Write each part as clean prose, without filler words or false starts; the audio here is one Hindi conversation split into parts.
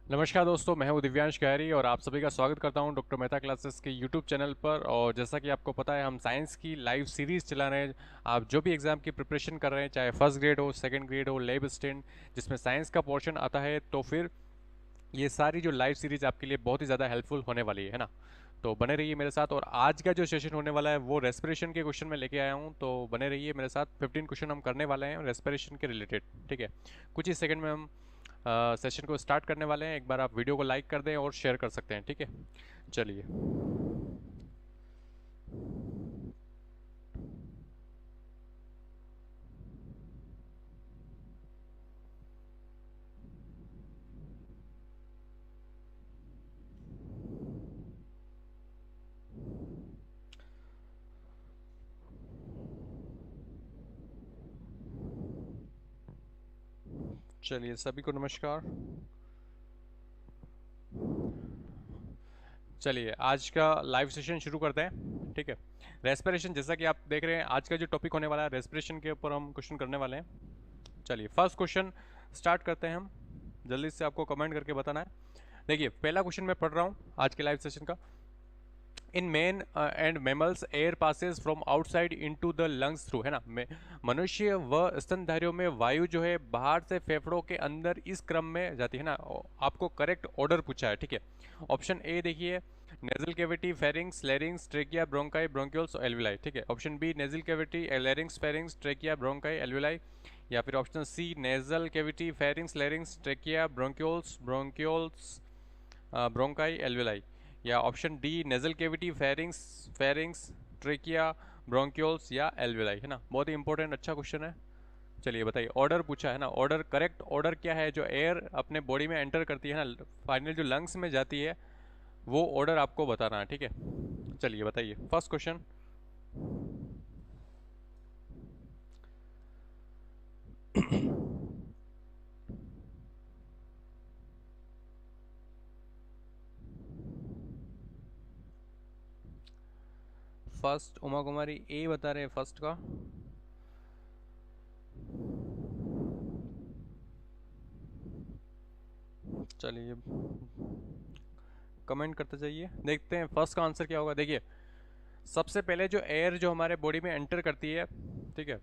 नमस्कार दोस्तों, मैं हूं दिव्यांश खैरी और आप सभी का स्वागत करता हूं डॉक्टर मेहता क्लासेस के यूट्यूब चैनल पर। और जैसा कि आपको पता है, हम साइंस की लाइव सीरीज़ चला रहे हैं। आप जो भी एग्ज़ाम की प्रिपरेशन कर रहे हैं, चाहे फर्स्ट ग्रेड हो, सेकंड ग्रेड हो, लैब स्टेंट, जिसमें साइंस का पोर्शन आता है, तो फिर ये सारी जो लाइव सीरीज़ आपके लिए बहुत ही ज़्यादा हेल्पफुल होने वाली है ना। तो बने रहिए मेरे साथ। और आज का जो सेशन होने वाला है वो रेस्पिरेशन के क्वेश्चन में लेके आया हूँ, तो बने रहिए मेरे साथ। 15 क्वेश्चन हम करने वाले हैं रेस्पिरेशन के रिलेटेड। ठीक है, कुछ ही सेकंड में हम सेशन को स्टार्ट करने वाले हैं। एक बार आप वीडियो को लाइक कर दें और शेयर कर सकते हैं। ठीक है, चलिए। चलिए, सभी को नमस्कार। चलिए, आज का लाइव सेशन शुरू करते हैं। ठीक है, रेस्पिरेशन, जैसा कि आप देख रहे हैं, आज का जो टॉपिक होने वाला है रेस्पिरेशन के ऊपर हम क्वेश्चन करने वाले हैं। चलिए, फर्स्ट क्वेश्चन स्टार्ट करते हैं हम। जल्दी से आपको कमेंट करके बताना है। देखिए, पहला क्वेश्चन मैं पढ़ रहा हूँ आज के लाइव सेशन का। In man and mammals air passes from outside into the lungs through, है ना। मनुष्य व स्तनधारियों में वायु जो है बाहर से फेफड़ों के अंदर इस क्रम में जाती है ना। आपको करेक्ट ऑर्डर पूछा है। ठीक है, ऑप्शन ए देखिए, nasal cavity, pharynx, larynx, trachea, bronchi, bronchioles, alveoli. ठीक है, option B nasal cavity, larynx, pharynx, trachea, bronchi, alveoli. या फिर option C nasal cavity, pharynx, larynx, trachea, bronchioles, bronchi, alveoli. या option D nasal cavity, pharynx, trachea, bronchioles या एल्विलाई, है ना। बहुत ही इंपॉर्टेंट, अच्छा क्वेश्चन है। चलिए बताइए, ऑर्डर पूछा है ना। ऑर्डर, करेक्ट ऑर्डर क्या है जो एयर अपने बॉडी में एंटर करती है ना, फाइनल जो लंग्स में जाती है, वो ऑर्डर आपको बताना है। ठीक है, चलिए बताइए फर्स्ट क्वेश्चन। फर्स्ट उमा कुमारी ए बता रहे हैं फर्स्ट का। चलिए, कमेंट करते जाइए, देखते हैं फर्स्ट का आंसर क्या होगा। देखिए, सबसे पहले जो एयर जो हमारे बॉडी में एंटर करती है, ठीक है,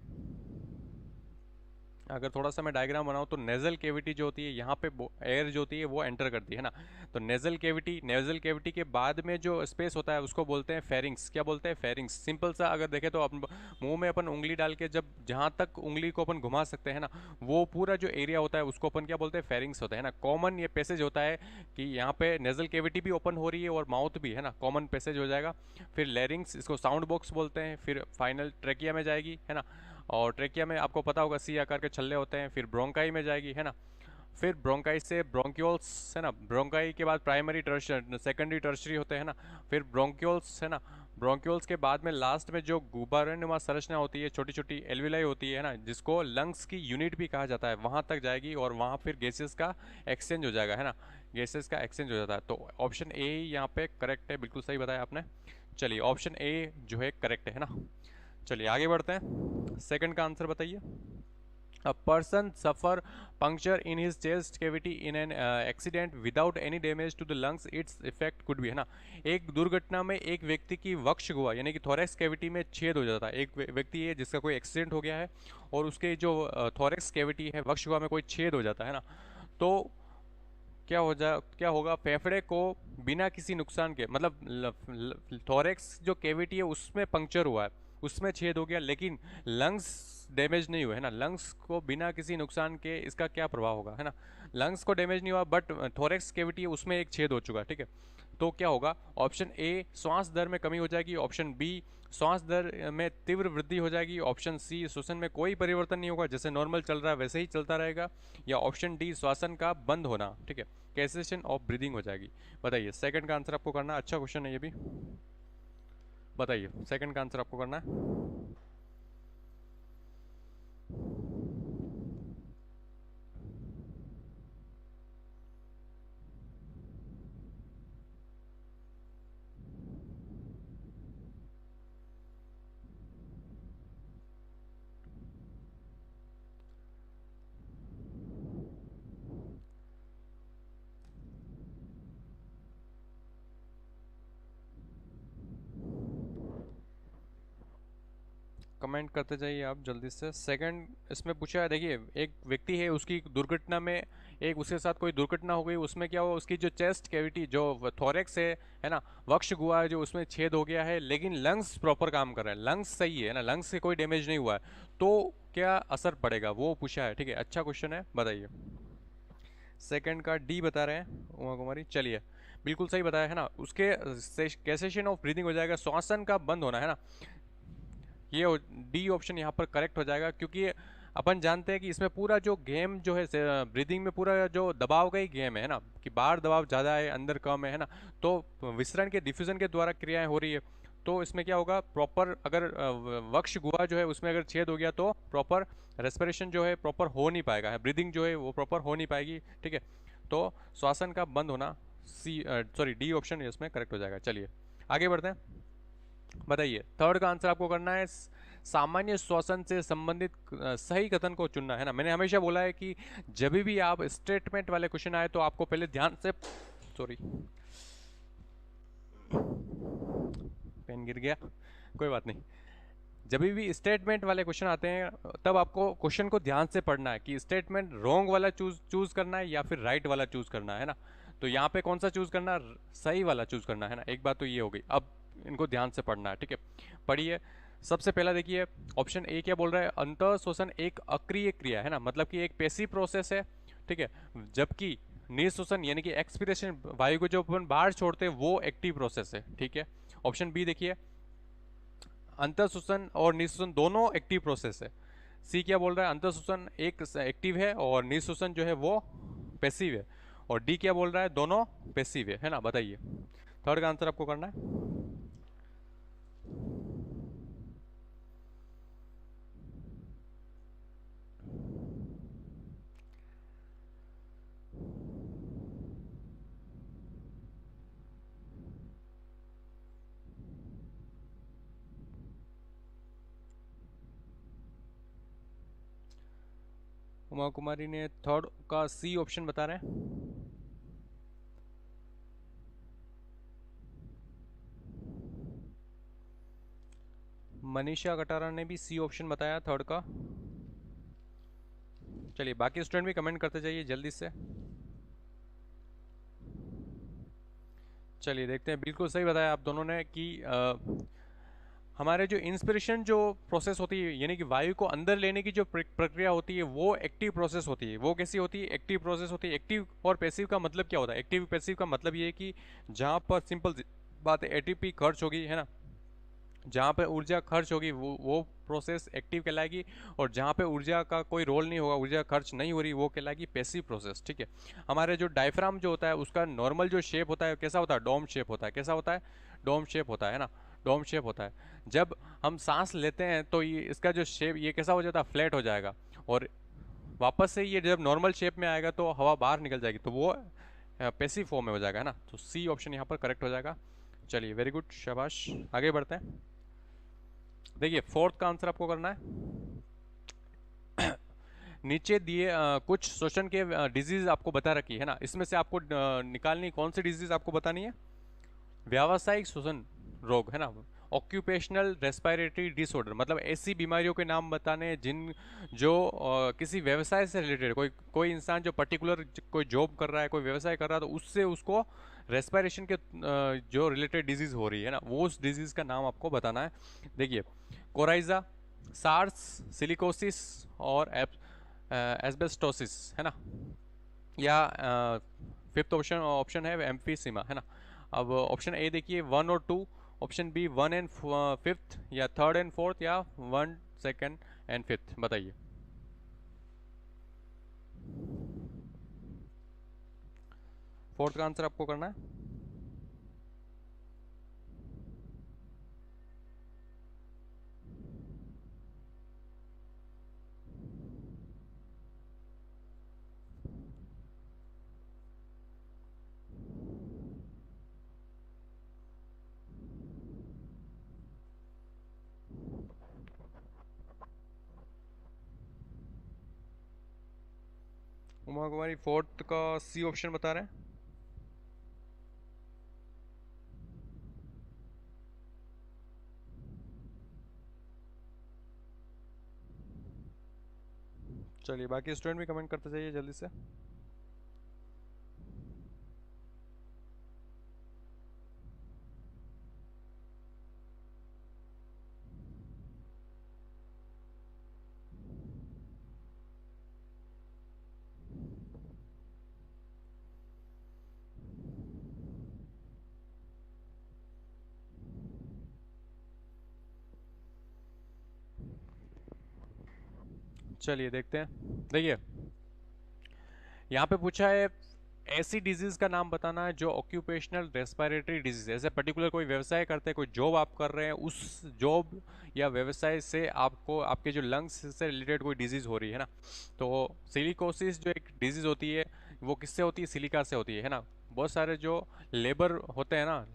अगर थोड़ा सा मैं डायग्राम बनाऊं तो नेजल कैविटी जो होती है, यहाँ पे एयर जो होती है वो एंटर करती है ना। तो नेजल कैविटी के बाद में जो स्पेस होता है उसको बोलते हैं फेरिंग्स। क्या बोलते हैं? फेरिंग्स। सिंपल सा अगर देखें तो अपन मुंह में अपन उंगली डाल के जब जहाँ तक उंगली को अपन घुमा सकते हैं ना, वो पूरा जो एरिया होता है उसको अपन क्या बोलते हैं? फेरिंग्स होता है ना। कॉमन ये पैसेज होता है कि यहाँ पे नेजल कैविटी भी ओपन हो रही है और माउथ भी, है ना, कॉमन पैसेज हो जाएगा। फिर लेरिंग्स, इसको साउंड बॉक्स बोलते हैं। फिर फाइनल ट्रेकिया में जाएगी, है ना। और ट्रेकिया में आपको पता होगा सी आकार के छल्ले होते हैं। फिर ब्रोंकाई में जाएगी, है ना। फिर ब्रोंकाई से ब्रोंक्यूल्स, है ना। ब्रोंकाई के बाद प्राइमरी सेकेंडरी टर्शरी होते हैं ना। फिर ब्रोंक्यूल्स, है ना। ब्रोंक्यूल्स के बाद में लास्ट में जो गुब्बारेनुमा संरचना होती है, छोटी छोटी एल्विलाई होती है ना, जिसको लंग्स की यूनिट भी कहा जाता है, वहां तक जाएगी और वहां फिर गैसेस का एक्सचेंज हो जाएगा, है ना। गैसेस का एक्सचेंज हो जाता है। तो ऑप्शन ए यहाँ पे करेक्ट है, बिल्कुल सही बताया आपने। चलिए, ऑप्शन ए जो है करेक्ट है ना। चलिए आगे बढ़ते हैं, सेकंड का आंसर बताइए। A person suffer puncture in his chest cavity in an accident without any damage to the lungs. Its effect could be, है ना। एक दुर्घटना में एक व्यक्ति की वक्ष गुहा यानी कि थोरेक्स कैविटी में छेद हो जाता है। एक व्यक्ति है जिसका कोई एक्सीडेंट हो गया है और उसके जो थोरेक्स कैविटी है, वक्ष गुहा में कोई छेद हो जाता है ना, तो क्या होगा? फेफड़े को बिना किसी नुकसान के, मतलब थोरेक्स जो कैविटी है उसमें पंक्चर हुआ है, उसमें छेद हो गया, लेकिन लंग्स डैमेज नहीं हुए, है ना। लंग्स को बिना किसी नुकसान के इसका क्या प्रभाव होगा, है ना। लंग्स को डैमेज नहीं हुआ, बट थोरेक्स कैविटी है उसमें एक छेद हो चुका है। ठीक है, तो क्या होगा? ऑप्शन ए, श्वास दर में कमी हो जाएगी। ऑप्शन बी, श्वास दर में तीव्र वृद्धि हो जाएगी। ऑप्शन सी, श्वसन में कोई परिवर्तन नहीं होगा, जैसे नॉर्मल चल रहा है वैसे ही चलता रहेगा। या ऑप्शन डी, श्वसन का बंद होना। ठीक है, कैसेशन ऑफ ब्रीदिंग हो जाएगी। बताइए, सेकंड का आंसर आपको करना है। अच्छा क्वेश्चन है ये भी। बताइए, सेकंड का आंसर आपको करना है। कमेंट करते जाइए आप जल्दी से। सेकंड इसमें पूछा है, देखिए एक व्यक्ति है, उसकी दुर्घटना में एक उसके साथ कोई दुर्घटना हो गई, उसमें क्या हुआ, उसकी जो चेस्ट कैविटी जो थोरेक्स है ना, वक्ष गुहा है जो उसमें छेद हो गया है, लेकिन लंग्स प्रॉपर काम कर रहे हैं, लंग्स सही है ना, लंग्स से कोई डैमेज नहीं हुआ है, तो क्या असर पड़ेगा वो पूछा है। ठीक है, अच्छा क्वेश्चन है, बताइए। सेकंड का डी बता रहे हैं उमा कुमारी। चलिए, बिल्कुल सही बताया है ना, उसके कैसेशन ऑफ ब्रीदिंग हो जाएगा, श्वसन का बंद होना है ना, ये डी ऑप्शन यहाँ पर करेक्ट हो जाएगा, क्योंकि अपन जानते हैं कि इसमें पूरा जो गेम जो है ब्रीदिंग में पूरा जो दबाव का ही गेम है ना, कि बाहर दबाव ज़्यादा है अंदर कम है ना, तो विसरण के डिफ्यूजन के द्वारा क्रियाएं हो रही है, तो इसमें क्या होगा, प्रॉपर अगर वक्ष गुहा जो है उसमें अगर छेद हो गया तो प्रॉपर रेस्पिरेशन जो है प्रॉपर हो नहीं पाएगा, है ब्रीदिंग जो है वो प्रॉपर हो नहीं पाएगी। ठीक है, तो श्वासन का बंद होना, डी ऑप्शन इसमें करेक्ट हो जाएगा। चलिए आगे बढ़ते हैं, बताइए। थर्ड का आंसर आपको करना है, सामान्य श्वसन से संबंधित सही कथन को चुनना है ना। मैंने हमेशा बोला है कि जब भी आप स्टेटमेंट वाले क्वेश्चन आए तो आपको पहले ध्यान से, सॉरी पेन गिर गया, कोई बात नहीं, जब भी स्टेटमेंट वाले क्वेश्चन आते हैं तब आपको क्वेश्चन को ध्यान से पढ़ना है कि स्टेटमेंट रॉन्ग वाला चूज चूज करना है या फिर राइट वाला चूज करना है ना। तो यहाँ पे कौन सा चूज करना, सही वाला चूज करना है ना। एक बात तो ये हो गई, अब इनको ध्यान से पढ़ना है। ठीक है, पढ़िए। सबसे पहला देखिए, ऑप्शन ए क्या बोल रहा है, अंतः शोषण एक अक्रिय क्रिया है ना, मतलब कि एक पैसिव प्रोसेस है। ठीक है, जबकि निःश्वसन यानी कि एक्सपीरेशन, वायु को जो अपन बाहर छोड़ते हैं वो एक्टिव प्रोसेस है। ठीक है, ऑप्शन बी देखिए, अंतःशोषण और निःश्वसन दोनों एक्टिव प्रोसेस है। सी क्या बोल रहा है, अंतःशोषण एक एक्टिव है और निःश्वसन जो है वो पैसिव है। और डी क्या बोल रहा है, दोनों पैसिव है ना। बताइए, थर्ड का आंसर आपको करना है। उमा कुमारी ने थर्ड का सी ऑप्शन बता रहे हैं। मनीषा कटारा ने भी सी ऑप्शन बताया थर्ड का। चलिए, बाकी स्टूडेंट भी कमेंट करते जाइए जल्दी से। चलिए देखते हैं, बिल्कुल सही बताया आप दोनों ने कि हमारे जो इंस्पिरेशन जो प्रोसेस होती है, यानी कि वायु को अंदर लेने की जो प्रक्रिया होती है वो एक्टिव प्रोसेस होती है। वो कैसी होती है, एक्टिव प्रोसेस होती है। एक्टिव और पैसिव का मतलब क्या होता है, एक्टिव पैसिव का मतलब ये है कि जहाँ पर सिंपल बात है, एटीपी खर्च होगी है ना, जहाँ पे ऊर्जा खर्च होगी वो प्रोसेस एक्टिव कहलाएगी, और जहाँ पे ऊर्जा का कोई रोल नहीं होगा, ऊर्जा खर्च नहीं हो रही, वो कहलाएगी पैसिव प्रोसेस। ठीक है, हमारे जो डायफ्राम जो होता है उसका नॉर्मल जो शेप होता है कैसा होता है, डोम शेप होता है। कैसा होता है, डोम शेप होता है ना, डोम शेप होता है। जब हम सांस लेते हैं तो ये इसका जो शेप ये कैसा हो जाता है, फ्लैट हो जाएगा, और वापस से ये जब नॉर्मल शेप में आएगा तो हवा बाहर निकल जाएगी, तो वो पैसिव फॉर्म में हो जाएगा है ना। तो सी ऑप्शन यहाँ पर करेक्ट हो जाएगा। चलिए, वेरी गुड, शाबाश, आगे बढ़ते हैं। देखिए, फोर्थ का आंसर आपको करना है। नीचे दिए कुछ शोषण के डिजीज आपको बता रखी है ना, इसमें से आपको निकालनी कौन सी डिजीज आपको बतानी है, व्यावसायिक श्वसन रोग है ना, ऑक्यूपेशनल रेस्पिरेटरी डिसऑर्डर, मतलब ऐसी बीमारियों के नाम बताने जिन जो किसी व्यवसाय से रिलेटेड, कोई कोई इंसान जो पर्टिकुलर कोई जॉब कर रहा है, कोई व्यवसाय कर रहा है, तो उससे उसको रेस्पिरेशन के जो रिलेटेड डिजीज हो रही है ना, वो उस डिजीज का नाम आपको बताना है। देखिए, कोराइजा, सार्स, सिलिकोसिस और एस्बेस्टोसिस है ना, या फिफ्थ ऑप्शन ऑप्शन है एम्फीसीमा है ना। अब ऑप्शन ए देखिए 1 और 2, ऑप्शन बी 1 एंड 5th, या 3rd एंड 4th, या 1, 2nd एंड 5th, बताइए। फोर्थ का आंसर आपको करना है। उमा कुमारी फोर्थ का सी ऑप्शन बता रहे हैं। चलिए बाकी स्टूडेंट भी कमेंट करते जाइए जल्दी से। चलिए देखते हैं। देखिए यहाँ पे पूछा है ऐसी डिजीज का नाम बताना है जो ऑक्यूपेशनल रेस्पिरेटरी डिजीज है। ऐसे पर्टिकुलर कोई व्यवसाय करते हैं, कोई जॉब आप कर रहे हैं, उस जॉब या व्यवसाय से आपको आपके जो लंग्स से रिलेटेड कोई डिजीज हो रही है ना। तो सिलिकोसिस जो एक डिजीज होती है वो किससे होती है? सिलिका से होती है ना। बहुत सारे जो लेबर होते हैं ना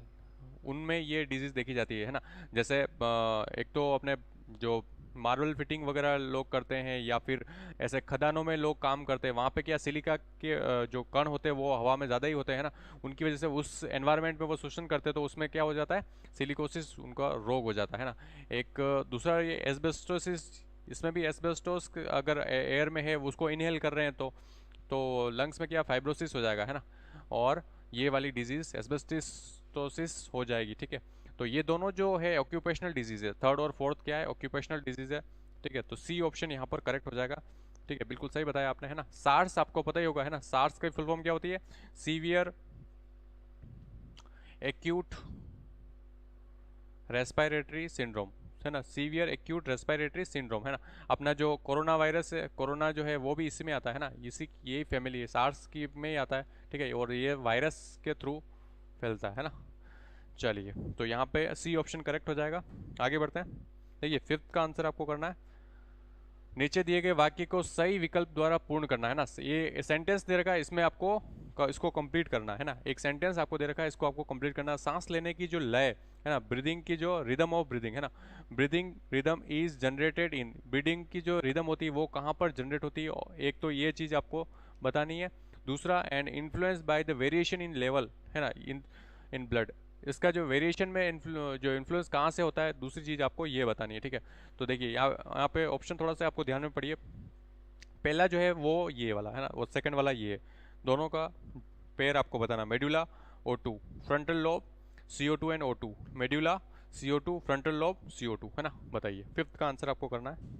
उनमें ये डिजीज देखी जाती है ना। जैसे एक तो अपने जो मार्बल फिटिंग वगैरह लोग करते हैं या फिर ऐसे खदानों में लोग काम करते हैं, वहाँ पे क्या सिलिका के जो कण होते हैं वो हवा में ज़्यादा ही होते हैं ना। उनकी वजह से उस एनवायरनमेंट में वो शोषण करते हैं, तो उसमें क्या हो जाता है? सिलिकोसिस उनका रोग हो जाता है ना। एक दूसरा ये एस्बेस्टोसिस, इसमें भी एस्बेस्टोस अगर एयर में है उसको इनहेल कर रहे हैं तो लंग्स में क्या फाइब्रोसिस हो जाएगा है ना। और ये वाली डिजीज एस्बेस्टोसिस हो जाएगी, ठीक है। तो ये दोनों जो है ऑक्यूपेशनल डिजीज है। थर्ड और फोर्थ क्या है? ऑक्यूपेशनल डिजीज है, ठीक है। तो सी ऑप्शन यहाँ पर करेक्ट हो जाएगा, ठीक है। बिल्कुल सही बताया आपने है ना। सार्स आपको पता ही होगा है ना, सार्स की फुल फॉर्म क्या होती है? सीवियर एक्यूट रेस्पिरेटरी सिंड्रोम, है ना। सीवियर एक्यूट रेस्पिरेटरी सिंड्रोम है ना। अपना जो कोरोना वायरस है, कोरोना जो है वो भी इसी में आता है ना, इसी यही फैमिली है, सार्स की में ही आता है, ठीक है। और ये वायरस के थ्रू फैलता है ना। चलिए तो यहाँ पे सी ऑप्शन करेक्ट हो जाएगा। आगे बढ़ते हैं। देखिए फिफ्थ का आंसर आपको करना है, नीचे दिए गए वाक्य को सही विकल्प द्वारा पूर्ण करना है ना। ये सेंटेंस दे रखा है, इसमें आपको इसको कंप्लीट करना है ना। एक सेंटेंस आपको दे रखा है, इसको आपको कंप्लीट करना है। सांस लेने की जो लय है ना, ब्रीदिंग की जो रिदम ऑफ ब्रीदिंग है ना, breathing rhythm is generated in, breathing की जो रिदम होती है वो कहाँ पर जनरेट होती है, एक तो ये चीज़ आपको बतानी है। दूसरा and influence by the variation in level है ना, इन इन ब्लड, इसका जो वेरिएशन में जो इन्फ्लुएंस कहाँ से होता है, दूसरी चीज़ आपको ये बतानी है, ठीक है। तो देखिए यहाँ पे ऑप्शन थोड़ा सा आपको ध्यान में पड़िए। पहला जो है वो ये वाला है ना, और सेकंड वाला ये है। दोनों का पेयर आपको बताना। Medulla O2 frontal lobe CO2 and O2, medulla CO2 frontal lobe CO2 है ना। बताइए फिफ्थ का आंसर आपको करना है।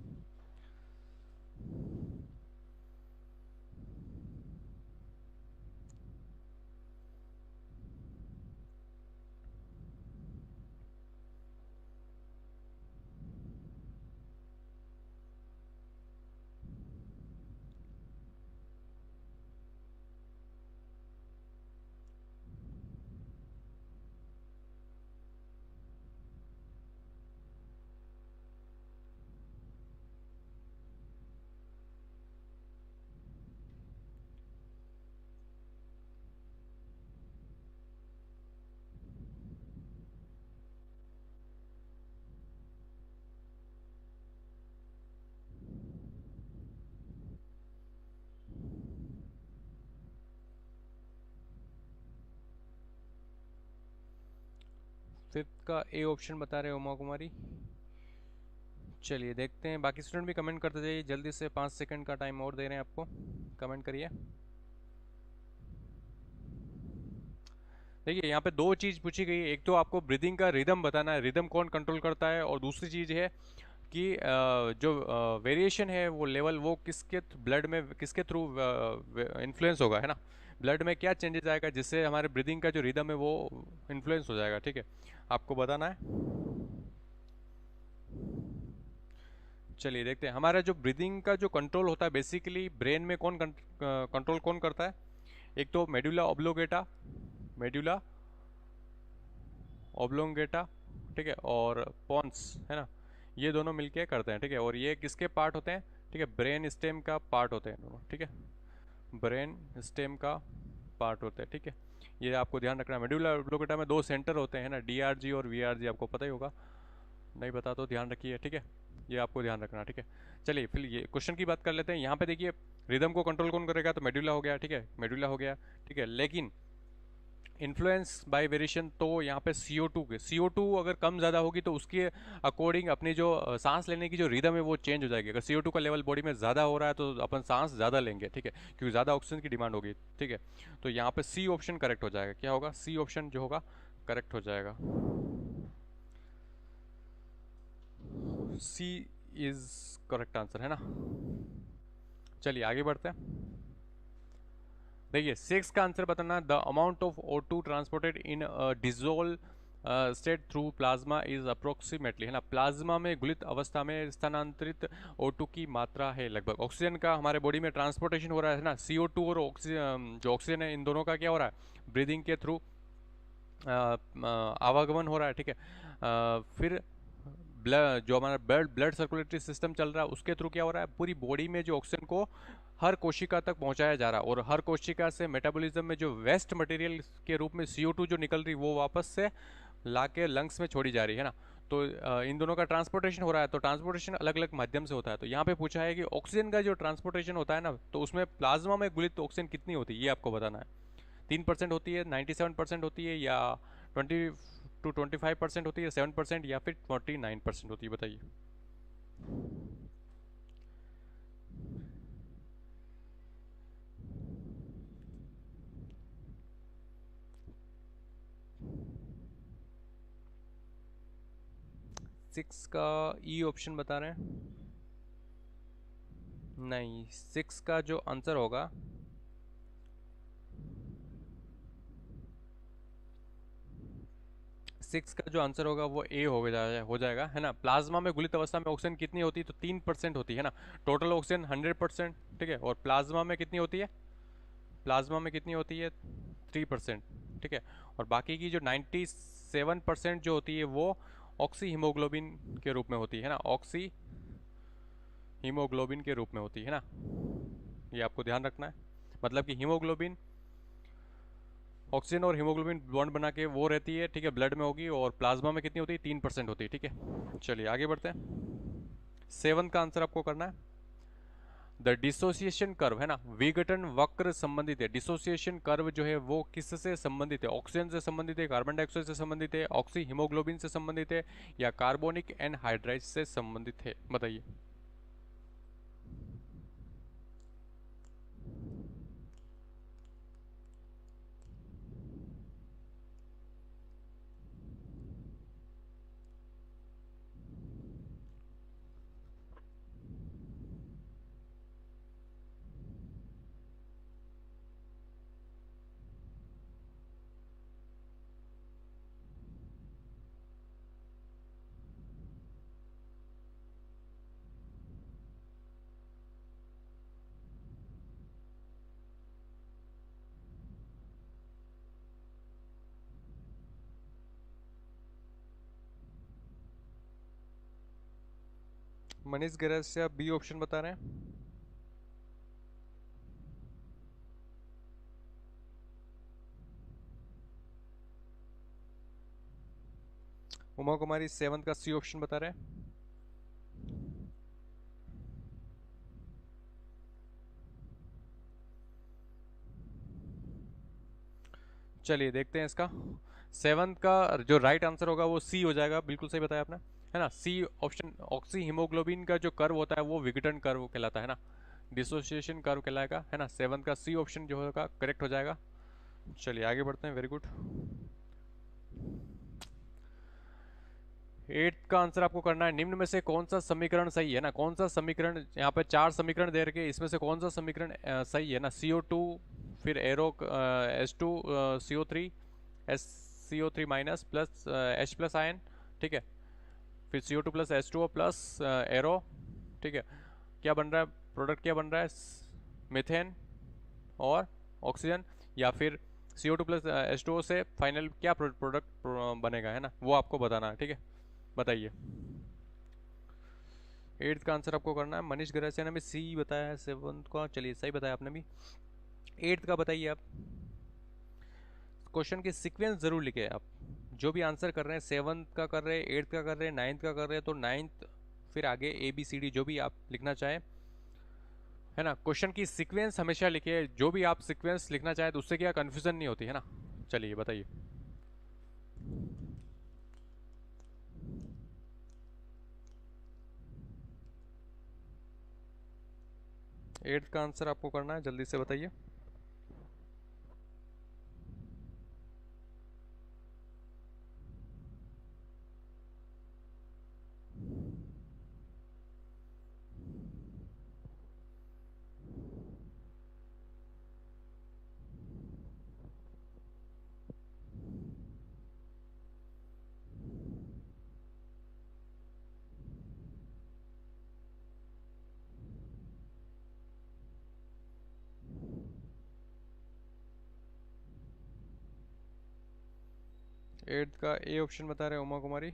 फिफ्थ का ए ऑप्शन बता रहे हो उमा कुमारी। चलिए देखते हैं, बाकी स्टूडेंट भी कमेंट करते जाइए जल्दी से, 5 सेकंड का टाइम और दे रहे हैं आपको, कमेंट करिए। देखिए यहाँ पे दो चीज़ पूछी गई है, एक तो आपको ब्रीदिंग का रिदम बताना है, रिदम कौन कंट्रोल करता है, और दूसरी चीज़ है कि जो वेरिएशन है वो लेवल वो किसके ब्लड में किसके थ्रू इन्फ्लुएंस होगा है ना। ब्लड में क्या चेंजेस आएगा जिससे हमारे ब्रीदिंग का जो रिदम है वो इन्फ्लुएंस हो जाएगा, ठीक है। आपको बताना है। चलिए देखते हैं, हमारा जो ब्रीदिंग का जो कंट्रोल होता है बेसिकली ब्रेन में कौन कंट्रोल कौन करता है? एक तो मेडुला ऑब्लोंगेटा, मेडुला ऑब्लोंगेटा, ठीक है, और पॉन्स है ना, ये दोनों मिलके करते हैं, ठीक है। और ये किसके पार्ट होते हैं? ठीक है, ब्रेन स्टेम का पार्ट होते हैं दोनों, ठीक है, ब्रेन स्टेम का पार्ट होते हैं, ठीक है। ये आपको ध्यान रखना है। मेडुला ऑब्लोंगेटा में दो सेंटर होते हैं ना, DRG और VRG, आपको पता ही होगा, नहीं पता तो ध्यान रखिए, ठीक है। ये आपको ध्यान रखना, ठीक है। चलिए फिर ये क्वेश्चन की बात कर लेते हैं। यहाँ पे देखिए रिदम को कंट्रोल कौन करेगा, तो मेडुला हो गया, ठीक है, मेडुला हो गया, ठीक है। लेकिन इन्फ्लुएंस बाय वेरिएशन, तो यहाँ पे CO2 के CO2 अगर कम ज़्यादा होगी तो उसके अकॉर्डिंग अपनी जो सांस लेने की जो रिदम है वो चेंज हो जाएगी। अगर CO2 का लेवल बॉडी में ज़्यादा हो रहा है तो अपन सांस ज़्यादा लेंगे, ठीक है, क्योंकि ज़्यादा ऑक्सीजन की डिमांड होगी, ठीक है। तो यहाँ पे सी ऑप्शन करेक्ट हो जाएगा। क्या होगा? सी ऑप्शन जो होगा करेक्ट हो जाएगा। सी इज करेक्ट आंसर है ना। चलिए आगे बढ़ते हैं। देखिए 6 का आंसर बताना, the amount of O2 transported in dissolve state through plasma is approximately, है ना। प्लाज्मा में घुलित अवस्था में स्थानांतरित O2 की मात्रा है लगभग। ऑक्सीजन का हमारे बॉडी में ट्रांसपोर्टेशन हो रहा है ना, CO2 और ऑक्सीजन, जो ऑक्सीजन है, इन दोनों का क्या हो रहा है? ब्रीदिंग के थ्रू आवागमन हो रहा है, ठीक है। फिर ब्लड, जो हमारा ब्लड सर्कुलेटरी सिस्टम चल रहा है, उसके थ्रू क्या हो रहा है? पूरी बॉडी में जो ऑक्सीजन को हर कोशिका तक पहुंचाया जा रहा है, और हर कोशिका से मेटाबॉलिज्म में जो वेस्ट मटेरियल के रूप में CO2 जो निकल रही, वो वापस से ला के लंग्स में छोड़ी जा रही है ना। तो इन दोनों का ट्रांसपोर्टेशन हो रहा है। तो ट्रांसपोर्टेशन अलग अलग माध्यम से होता है। तो यहाँ पे पूछा है कि ऑक्सीजन का जो ट्रांसपोर्टेशन होता है ना, तो उसमें प्लाज्मा में घुलित ऑक्सीजन कितनी होती है, ये आपको बताना है। 3% होती है, 97% होती है, या 20 to 25% होती है, 7%, या फिर 49% होती है? बताइए। सिक्स का ई ऑप्शन बता रहे हैं। नहीं, 6 का जो आंसर होगा, सिक्स का जो आंसर होगा वो ए हो जाएगा, है ना। प्लाज्मा में घुलित अवस्था में ऑक्सीजन कितनी होती है? तो 3% होती है ना। टोटल ऑक्सीजन 100%, ठीक है। और प्लाज्मा में कितनी होती है? प्लाज्मा में कितनी होती है? 3%, ठीक है। और बाकी की जो 97% जो होती है वो ऑक्सी हीमोग्लोबिन के रूप में होती है ना। ऑक्सी हीमोग्लोबिन के रूप में होती है ना। ये आपको ध्यान रखना है। मतलब कि हीमोग्लोबिन, ऑक्सीजन और हीमोग्लोबिन बॉन्ड बना के वो रहती है, ठीक है, ब्लड में होगी। और प्लाज्मा में कितनी होती है? 3% होती है, ठीक है। चलिए आगे बढ़ते हैं। 7 का आंसर आपको करना है। द डिसोसिएशन कर्व, है ना, विघटन वक्र संबंधित है। डिसोसिएशन कर्व जो है वो किससे संबंधित है? ऑक्सीजन से संबंधित है, कार्बन डाइऑक्साइड से संबंधित है, ऑक्सी हीमोग्लोबिन से संबंधित है, या कार्बोनिक एनहाइड्राइड से संबंधित है? बताइए। मनीष गैरज से आप बी ऑप्शन बता रहे हैं। उमा कुमारी 7 का सी ऑप्शन बता रहे हैं। चलिए देखते हैं इसका। 7 का जो राइट आंसर होगा वो सी हो जाएगा। बिल्कुल सही बताया आपने, है ना। C option. ऑक्सी हीमोग्लोबिन का जो कर्व होता है वो विघटन कर्व कहलाता है ना, डिसोसिएशन कर्व कहलाएगा, है ना। 7 का सी ऑप्शन जो होगा करेक्ट हो जाएगा। चलिए आगे बढ़ते हैं। Very good. 8 का आंसर आपको करना है। निम्न में से कौन सा समीकरण सही है ना। कौन सा समीकरण, यहाँ पे 4 समीकरण दे रखे, इसमें से कौन सा समीकरण सही है ना। CO2, फिर arrow H2 CO3 SCO3 minus plus H plus ion, ठीक है। फिर CO2 plus H2O plus arrow, ठीक है। क्या बन रहा है? प्रोडक्ट क्या बन रहा है? मीथेन और ऑक्सीजन, या फिर CO2 प्लस H2O से फाइनल क्या प्रोडक्ट बनेगा, है ना, वो आपको बताना है, ठीक है। बताइए। 8 का आंसर आपको करना है। मनीष गरासिया ने भी सी बताया है। 7 का, चलिए सही बताया आपने भी। 8 का बताइए आप। क्वेश्चन की सीक्वेंस जरूर लिखे आप। जो भी आंसर कर रहे हैं, 7 का कर रहे हैं, 8 का कर रहे हैं, 9 का कर रहे हैं, तो 9 फिर आगे ABCD जो भी आप लिखना चाहें, है ना। क्वेश्चन की सीक्वेंस हमेशा लिखिए। जो भी आप सीक्वेंस लिखना चाहें तो उससे क्या कन्फ्यूजन नहीं होती, है ना। चलिए बताइए। 8th का आंसर आपको करना है, जल्दी से बताइए। एट्थ का ए ऑप्शन बता रहे हैं उमा कुमारी।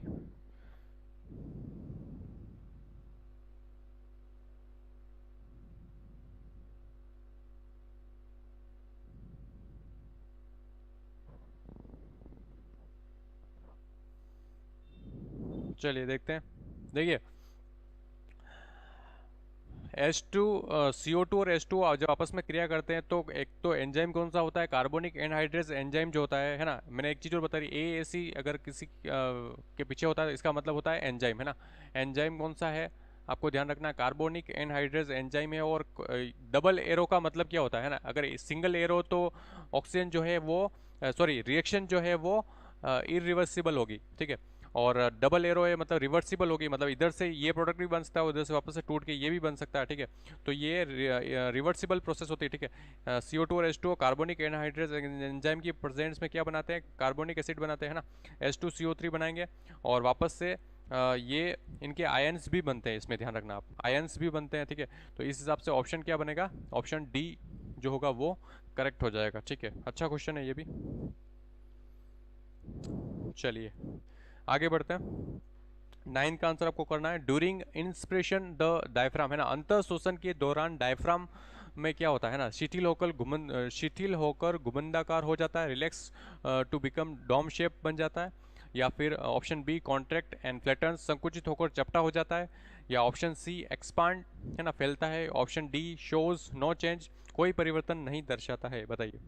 चलिए देखते हैं। देखिए H2 CO2 और H2 जब आपस में क्रिया करते हैं तो एक तो एंजाइम कौन सा होता है, कार्बोनिक एनहाइड्रेस एंजाइम जो होता है ना। मैंने एक चीज़ और बता रही, AAC अगर किसी के पीछे होता है इसका मतलब होता है एंजाइम, है ना। एंजाइम कौन सा है आपको ध्यान रखना, कार्बोनिक एनहाइड्रेस एंजाइम है। और डबल एरो का मतलब क्या होता है ना, अगर सिंगल एरो तो ऑक्सीजन जो है वो सॉरी रिएक्शन जो है वो इरिवर्सिबल होगी, ठीक है। और डबल एरो है मतलब रिवर्सिबल होगी, मतलब इधर से ये प्रोडक्ट भी बन सकता है, उधर से वापस से टूट के ये भी बन सकता है, ठीक है। तो ये रिवर्सिबल प्रोसेस होती है, ठीक है। CO2 और H2 कार्बोनिक एनहाइड्रेस एंजाइम की प्रेजेंस में क्या बनाते हैं, कार्बोनिक एसिड बनाते हैं ना, H2CO3 बनाएंगे। और वापस से ये इनके आयंस भी बनते हैं, इसमें ध्यान रखना आप, आयंस भी बनते हैं, ठीक है। तो इस हिसाब से ऑप्शन क्या बनेगा, ऑप्शन डी जो होगा वो करेक्ट हो जाएगा, ठीक है। अच्छा क्वेश्चन है ये भी। चलिए आगे बढ़ते हैं। 9 का आंसर आपको करना है, ड्यूरिंग इंस्पिरेशन द डायफ्राम, है ना। अंतर शोषण के दौरान डायफ्राम में क्या होता है ना, शिथिल होकर घुमंडाकार हो जाता है, relax to become dome shape बन जाता है। या फिर option B contract and flatten, संकुचित होकर चपटा हो जाता है। या ऑप्शन सी एक्सपांड, है ना, फैलता है। Option D shows no change, कोई परिवर्तन नहीं दर्शाता है। बताइए।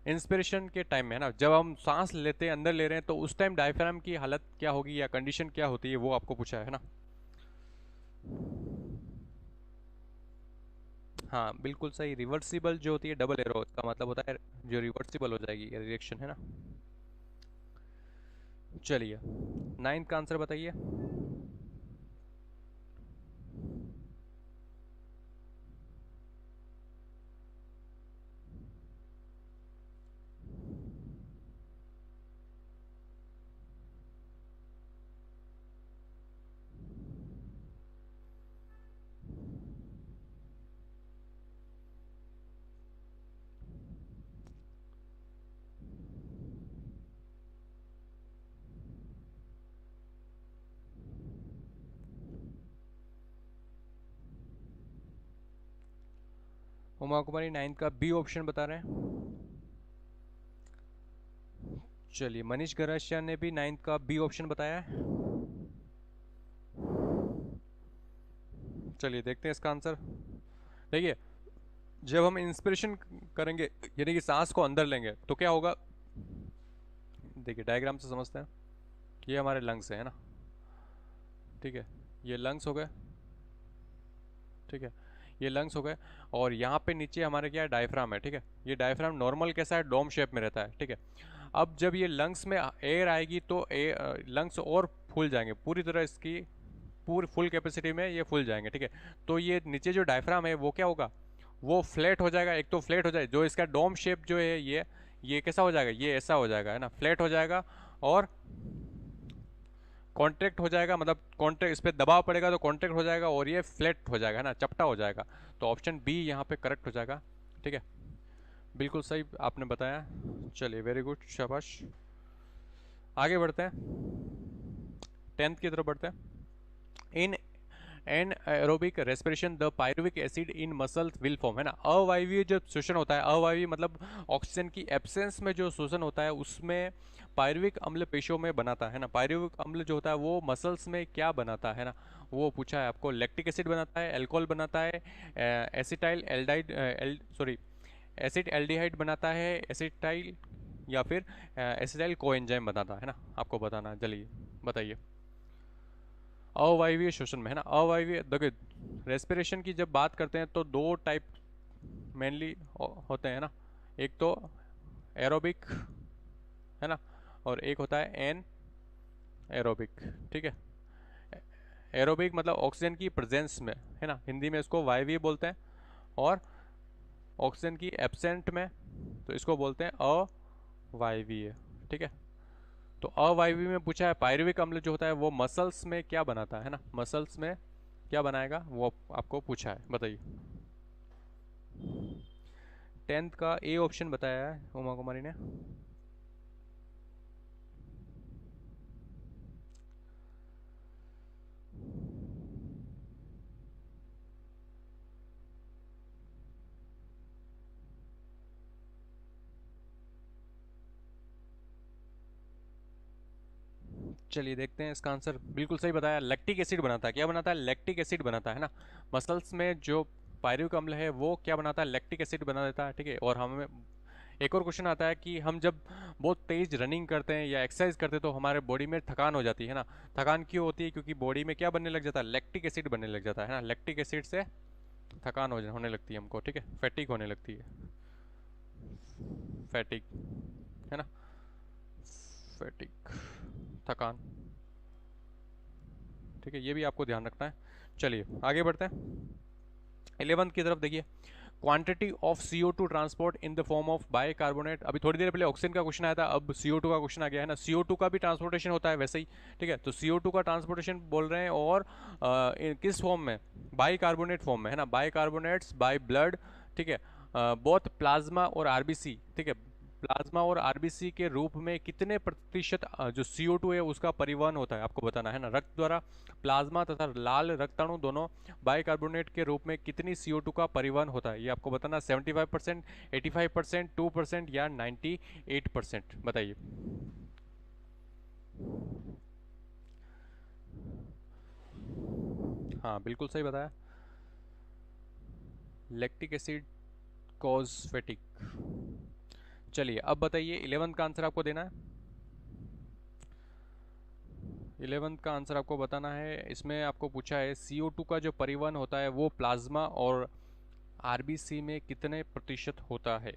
इंस्पिरेशन के टाइम में, है ना, जब हम सांस लेते हैं, अंदर ले रहे हैं, तो उस टाइम डायफ्राम की हालत क्या होगी या कंडीशन क्या होती है, वो आपको पूछा है ना। हाँ बिल्कुल सही, रिवर्सिबल जो होती है डबल एरो, का मतलब होता है जो रिवर्सिबल हो जाएगी रिएक्शन, है ना। चलिए 9th का आंसर बताइए। उमा कुमारी 9th का बी ऑप्शन बता रहे हैं। चलिए मनीष गरासिया ने भी 9th का बी ऑप्शन बताया है। चलिए देखते हैं इसका आंसर। देखिए जब हम इंस्पिरेशन करेंगे यानी कि सांस को अंदर लेंगे तो क्या होगा, देखिए डायग्राम से समझते हैं। ये हमारे लंग्स है ना, ठीक है। ये लंग्स हो गए, ठीक है। ये लंग्स हो गए। और यहाँ पे नीचे हमारे क्या है, डायफ्राम है, ठीक है। ये डायफ्राम नॉर्मल कैसा है, डोम शेप में रहता है, ठीक है। अब जब ये लंग्स में एयर आएगी तो लंग्स और फूल जाएंगे पूरी तरह, इसकी पूरी फुल कैपेसिटी में ये फूल जाएंगे, ठीक है। तो ये नीचे जो डायफ्राम है वो क्या होगा, वो फ्लैट हो जाएगा। एक तो फ्लैट हो जाए, जो इसका डोम शेप जो है ये कैसा हो जाएगा, ये ऐसा हो जाएगा, है ना, फ्लैट हो जाएगा। और कॉन्ट्रैक्ट हो जाएगा, मतलब कॉन्ट्रैक्ट, इस पर दबाव पड़ेगा तो कॉन्ट्रैक्ट हो जाएगा और ये फ्लैट हो जाएगा, है ना, चपटा हो जाएगा। तो ऑप्शन बी यहाँ पे करेक्ट हो जाएगा, ठीक है। बिल्कुल सही आपने बताया। चलिए वेरी गुड, शाबाश। आगे बढ़ते हैं, 10th की तरफ बढ़ते हैं। In an aerobic respiration the pyruvic acid in muscles will form, है ना। अवायवीय जो शोषण होता है, अवायवीय मतलब ऑक्सीजन की एब्सेंस में जो शोषण होता है उसमें पायरुविक अम्ल पेशियों में बनाता है ना। पायरुविक अम्ल जो होता है वो मसल्स में क्या बनाता है ना, वो पूछा है आपको। लैक्टिक एसिड बनाता है, एल्कोहल बनाता है, एसिटाइल एल्डाइड सॉरी एसिड एल्डिहाइड बनाता है, एसिटाइल या फिर एसिटाइल कोएंजाइम बनाता है ना, आपको बताना है। चलिए बताइए। अवायवीय श्वसन में है ना, अवायवीय देखिए, रेस्पिरेशन की जब बात करते हैं तो दो टाइप मेनली होते हैं ना, एक तो एरोबिक है ना, और एक होता है एन एरोबिक। ठीक है, एरोबिक मतलब ऑक्सीजन की प्रेजेंस में है ना, हिंदी में इसको वायवीय बोलते हैं, और ऑक्सीजन की एब्सेंट में तो इसको बोलते हैं अवायवीय। ठीक है, तो अवायवीय में पूछा है पायरुविक अम्ल जो होता है वो मसल्स में क्या बनाता है ना, मसल्स में क्या बनाएगा वो आपको पूछा है, बताइए। 10th का ए ऑप्शन बताया है उमा कुमारी ने। चलिए देखते हैं इसका आंसर। बिल्कुल सही बताया, लैक्टिक एसिड बनाता है। क्या बनाता है? लैक्टिक एसिड बनाता है ना। मसल्स में जो पायरुविक अम्ल है वो क्या बनाता है? लैक्टिक एसिड बना देता है। ठीक है, और हमें एक और क्वेश्चन आता है कि हम जब बहुत तेज रनिंग करते हैं या एक्सरसाइज करते हैं तो हमारे बॉडी में थकान हो जाती है ना। थकान क्यों होती है? क्योंकि बॉडी में क्या बनने लग जाता है? लैक्टिक एसिड बनने लग जाता है ना। लैक्टिक एसिड से थकान होने लगती है हमको। ठीक है, फैटिक होने लगती है, फैटिक है ना, फैटिक, थकान। ठीक है, ये भी आपको ध्यान रखना है। चलिए आगे बढ़ते हैं 11th की तरफ। देखिए, quantity of CO2 transport in the form of bicarbonate. अभी थोड़ी देर पहले ऑक्सीजन का क्वेश्चन आया था, अब CO2 का क्वेश्चन आ गया है ना। CO2 का भी ट्रांसपोर्टेशन होता है वैसे ही। ठीक है, तो CO2 का ट्रांसपोर्टेशन बोल रहे हैं, और किस फॉर्म में? बाइकार्बोनेट फॉर्म में है ना, बाइकार्बोनेट्स बाय ब्लड। ठीक है, बोथ प्लाज्मा और आरबीसी। ठीक है, प्लाज्मा और आरबीसी के रूप में कितने प्रतिशत जो CO2 है उसका परिवहन होता है, आपको बताना है ना। रक्त द्वारा प्लाज्मा तथा लाल रक्ताणु दोनों बाइकार्बोनेट के रूप में कितनी CO2 का परिवहन होता है, ये आपको बताना। 75%, 85%, 2% या 98%, बताइए। हाँ बिल्कुल सही बताया, लैक्टिक एसिड कॉज फैटिक। चलिए अब बताइए 11th का आंसर आपको देना है। 11th का आंसर आपको बताना है। इसमें आपको पूछा है CO2 का जो परिवहन होता है वो प्लाज्मा और आरबीसी में कितने प्रतिशत होता है।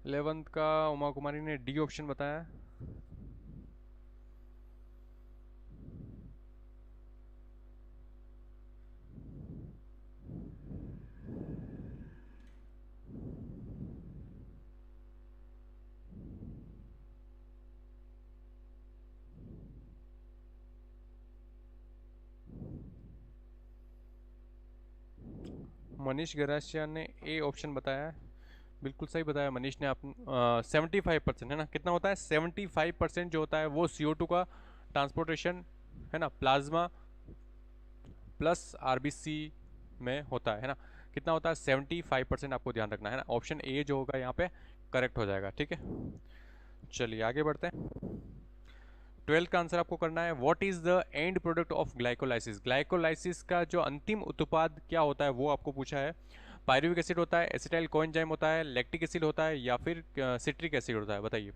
इलेवंथ का उमा कुमारी ने डी ऑप्शन बताया। मनीष गरासिया ने ए ऑप्शन बताया है। बिल्कुल सही बताया मनीष ने। आप 75% है ना, कितना होता है? 75% जो होता है वो CO2 का ट्रांसपोर्टेशन है ना, प्लाज्मा प्लस आरबीसी में होता है ना। कितना होता है? 75%, आपको ध्यान रखना है ना। ऑप्शन ए जो होगा यहाँ पे करेक्ट हो जाएगा। ठीक है, चलिए आगे बढ़ते हैं। 12th का आंसर आपको करना है, what is the end product of glycolysis. Glycolysis का जो अंतिम उत्पाद क्या होता है वो आपको पूछा है। पायरुविक एसिड होता है, एसिटाइल कोएंजाइम होता है, लैक्टिक एसिड होता है या फिर सिट्रिक एसिड होता है, बताइए।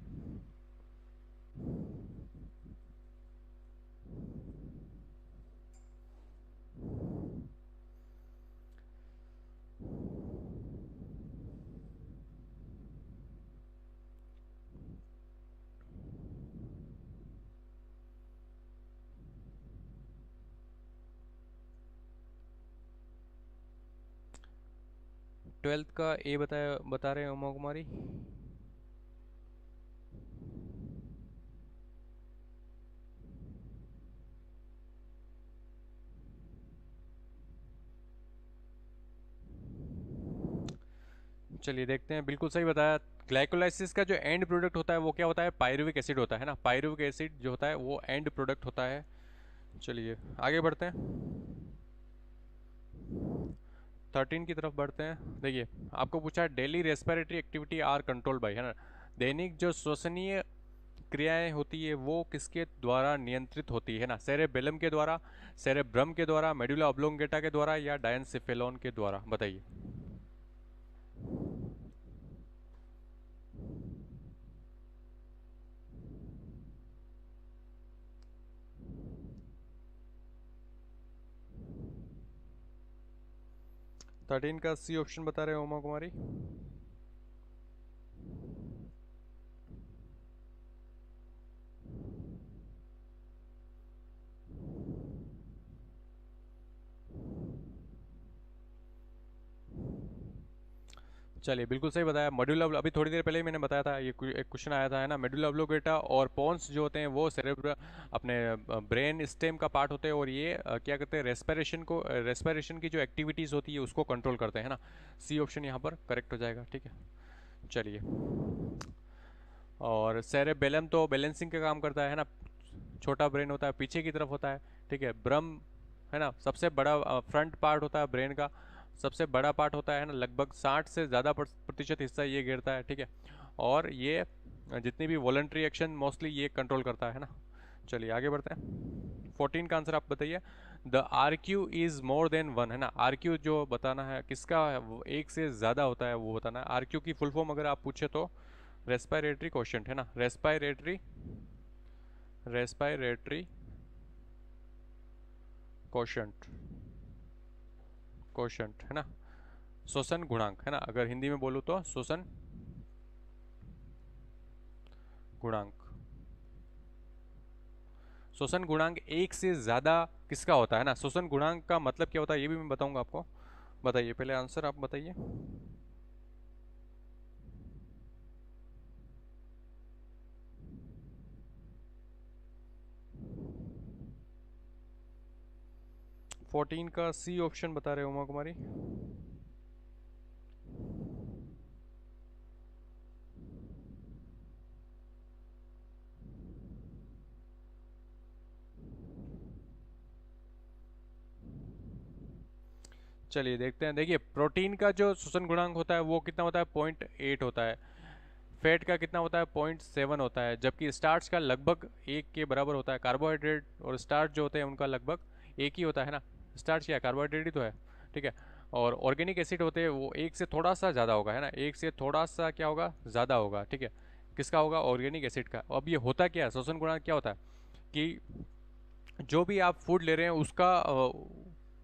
12th का ए बता रहे हैं उमा कुमारी। चलिए देखते हैं, बिल्कुल सही बताया। ग्लाइकोलाइसिस का जो एंड प्रोडक्ट होता है वो क्या होता है? पायरुविक एसिड होता है ना। पायरुविक एसिड जो होता है वो एंड प्रोडक्ट होता है। चलिए आगे बढ़ते हैं। 13 की तरफ बढ़ते हैं। देखिए आपको पूछा है daily respiratory activity are controlled by, है ना। दैनिक जो श्वसनीय क्रियाएं होती है वो किसके द्वारा नियंत्रित होती है ना, सेरेबेलम के द्वारा, सेरेब्रम के द्वारा, मेडुला ऑब्लोंगेटा के द्वारा या डायनसेफेलॉन के द्वारा, बताइए। 13 का सी ऑप्शन बता रहे हो उमा कुमारी। चलिए बिल्कुल सही बताया, मेडुला, अभी थोड़ी देर पहले ही मैंने बताया था, ये एक क्वेश्चन आया था, है ना। मेडुला ऑब्लोंगेटा और पोन्स जो होते हैं वो सेरेब्रम, अपने ब्रेन स्टेम का पार्ट होते हैं, और ये क्या करते हैं, रेस्पिरेशन को, रेस्पिरेशन की जो एक्टिविटीज़ होती है उसको कंट्रोल करते हैं, है ना। सी ऑप्शन यहाँ पर करेक्ट हो जाएगा, ठीक है। चलिए, और सेरेबेलम तो बैलेंसिंग का काम करता है ना, छोटा ब्रेन होता है, पीछे की तरफ होता है, ठीक है। ब्रम, है ना, सबसे बड़ा फ्रंट पार्ट होता है ब्रेन का, सबसे बड़ा पार्ट होता है ना, लगभग 60 से ज़्यादा प्रतिशत हिस्सा ये घेरता है, ठीक है। और ये जितनी भी वॉलंटरी एक्शन मोस्टली ये कंट्रोल करता है ना। चलिए आगे बढ़ते हैं। 14 का आंसर आप बताइए। The R Q is more than one, है ना। आर क्यू जो बताना है किसका है, वो एक से ज़्यादा होता है वो बताना है। आर क्यू की फुल फॉर्म अगर आप पूछे तो रेस्पिरेटरी क्वेश्चन, है ना, रेस्पिरेटरी, रेस्पिरेटरी क्वेश्चंट, क्वेश्चंट, है ना। श्वसन गुणांक, है ना, अगर हिंदी में बोलूँ तो श्वसन गुणांक। श्वसन गुणांक एक से ज़्यादा किसका होता है ना। श्वसन गुणांक का मतलब क्या होता है ये भी मैं बताऊंगा आपको। बताइए पहले आंसर आप बताइए। 14 का सी ऑप्शन बता रहे हो उमा कुमारी। चलिए देखते हैं। देखिए प्रोटीन का जो श्वसन गुणांक होता है वो कितना होता है, 0.8 होता है। फैट का कितना होता है, 0.7 होता है। जबकि स्टार्च का लगभग एक के बराबर होता है। कार्बोहाइड्रेट और स्टार्च जो होते हैं उनका लगभग एक ही होता है ना। स्टार्च क्या कार्बोहाइड्रेट ही तो है, ठीक है। और ऑर्गेनिक एसिड होते हैं वो एक से थोड़ा सा ज़्यादा होगा, है ना, एक से थोड़ा सा क्या होगा, ज़्यादा होगा, ठीक है। किसका होगा, ऑर्गेनिक एसिड का। अब ये होता क्या है, श्वसन गुणांक क्या होता है कि जो भी आप फूड ले रहे हैं उसका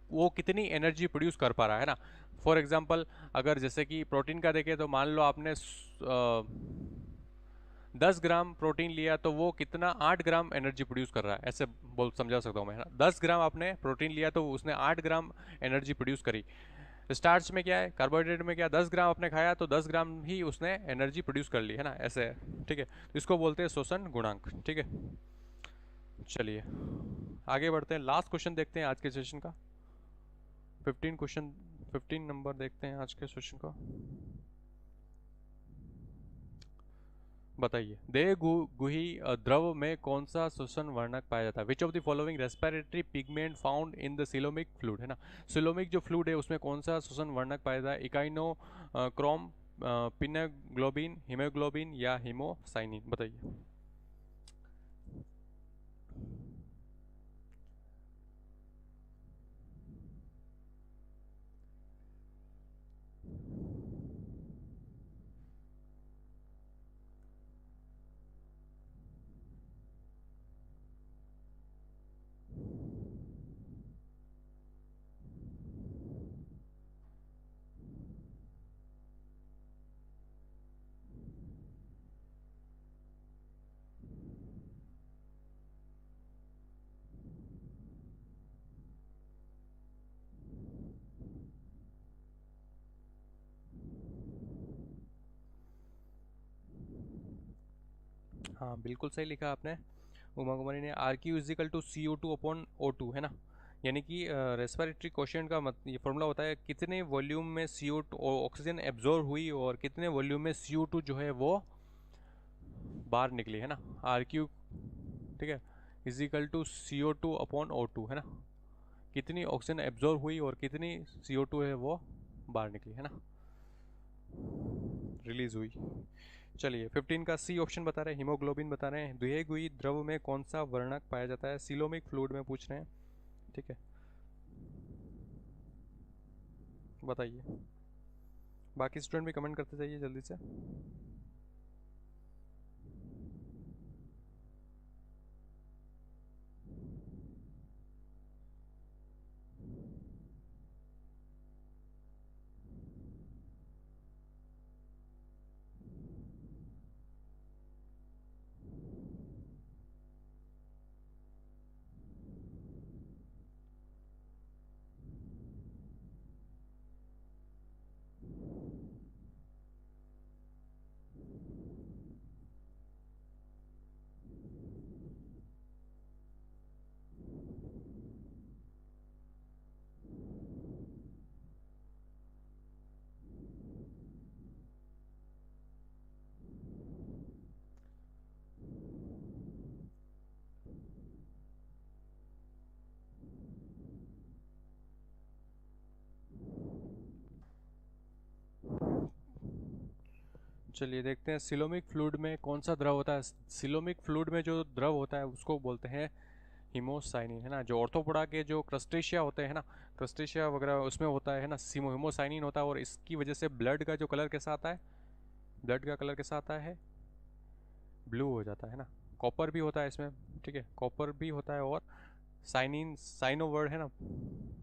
वो कितनी एनर्जी प्रोड्यूस कर पा रहा है ना। फॉर एग्जांपल अगर जैसे कि प्रोटीन का देखें तो मान लो आपने 10 ग्राम प्रोटीन लिया तो वो कितना 8 ग्राम एनर्जी प्रोड्यूस कर रहा है, ऐसे बोल समझा सकता हूँ मैं, है ना। 10 ग्राम आपने प्रोटीन लिया तो उसने 8 ग्राम एनर्जी प्रोड्यूस करी। स्टार्च में क्या है, कार्बोहाइड्रेट में क्या, 10 ग्राम आपने खाया तो 10 ग्राम ही उसने एनर्जी प्रोड्यूस कर ली, है ना, ऐसे है, ठीक है। तो इसको बोलते हैं श्वसन गुणांक, ठीक है। चलिए आगे बढ़ते हैं, लास्ट क्वेश्चन देखते हैं आज के सेशन का। 15 क्वेश्चन, 15 नंबर देखते हैं आज के सेशन का। बताइए, देह गुही द्रव में कौन सा श्वसन वर्णक पाया जाता है। Which of the following respiratory pigment found in the coelomic fluid, है ना। सिलोमिक जो फ्लूइड है उसमें कौन सा श्वसन वर्णक पाया जाता है, इकाइनो क्रोम, पिनेग्लोबिन, हीमोग्लोबिन या हीमोसाइनिन, बताइए। हाँ बिल्कुल सही लिखा आपने उमा कुमारी ने। Are Q is equal to CO2/O2, है ना। यानी कि रेस्पिरेटरी क्वेश्चन का ये फॉर्मूला होता है कितने वॉल्यूम में CO2 ऑक्सीजन एब्जॉर्ब हुई और कितने वॉल्यूम में CO2 जो है वो बाहर निकली, है ना। आर क्यू, ठीक है, इजिकल टू CO2/O2, है ना। कितनी ऑक्सीजन एब्जॉर्ब हुई और कितनी CO2 है वो बाहर निकली, है ना, रिलीज हुई। चलिए 15 का सी ऑप्शन बता रहे हैं, हीमोग्लोबिन बता रहे हैं। दुहे हुई द्रव में कौन सा वर्णक पाया जाता है? सीलोमिक फ्लूइड में पूछ रहे हैं, ठीक है, बताइए। बाकी स्टूडेंट भी कमेंट करते जाइए जल्दी से। चलिए देखते हैं सिलोमिक फ्लूइड में कौन सा द्रव होता है। सिलोमिक फ्लूइड में जो द्रव होता है उसको बोलते हैं हीमोसाइनिन, है ना। जो ऑर्थोपोडा के जो क्रस्टेशिया होते हैं ना, क्रस्टेशिया वगैरह उसमें होता है ना, हीमोसाइनिन होता है, और इसकी वजह से ब्लड का जो कलर कैसा आता है, ब्लड का कलर कैसा आता है, ब्लू हो जाता है ना। कॉपर भी होता है इसमें, ठीक है, कॉपर भी होता है, और साइनिन, साइनो वर्ड है ना,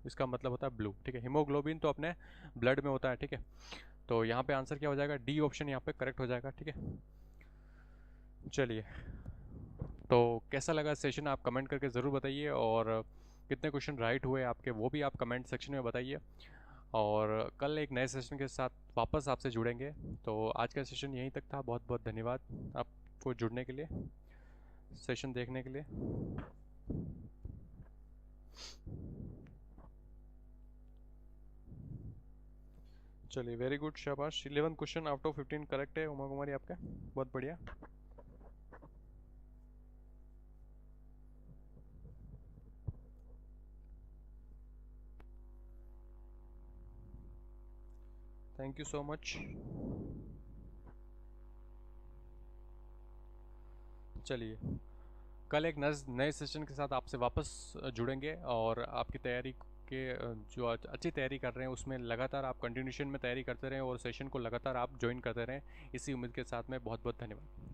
इसका मतलब होता है ब्लू, ठीक है। हीमोग्लोबिन तो अपने ब्लड में होता है, ठीक है। तो यहाँ पे आंसर क्या हो जाएगा, डी ऑप्शन यहाँ पे करेक्ट हो जाएगा, ठीक है। चलिए, तो कैसा लगा सेशन आप कमेंट करके ज़रूर बताइए, और कितने क्वेश्चन राइट हुए आपके वो भी आप कमेंट सेक्शन में बताइए, और कल एक नए सेशन के साथ वापस आपसे जुड़ेंगे। तो आज का सेशन यहीं तक था, बहुत बहुत धन्यवाद आपको जुड़ने के लिए, सेशन देखने के लिए। चलिए वेरी गुड, शाबाश, 11 क्वेश्चन आउट ऑफ 15 करेक्ट है उमा कुमारी आपका, बहुत बढ़िया। Thank you so much. चलिए कल एक नए सेशन के साथ आपसे वापस जुड़ेंगे, और आपकी तैयारी के जो अच्छी तैयारी कर रहे हैं उसमें लगातार आप कंटिन्यूशन में तैयारी करते रहें, और सेशन को लगातार आप ज्वाइन करते रहें, इसी उम्मीद के साथ में बहुत बहुत धन्यवाद।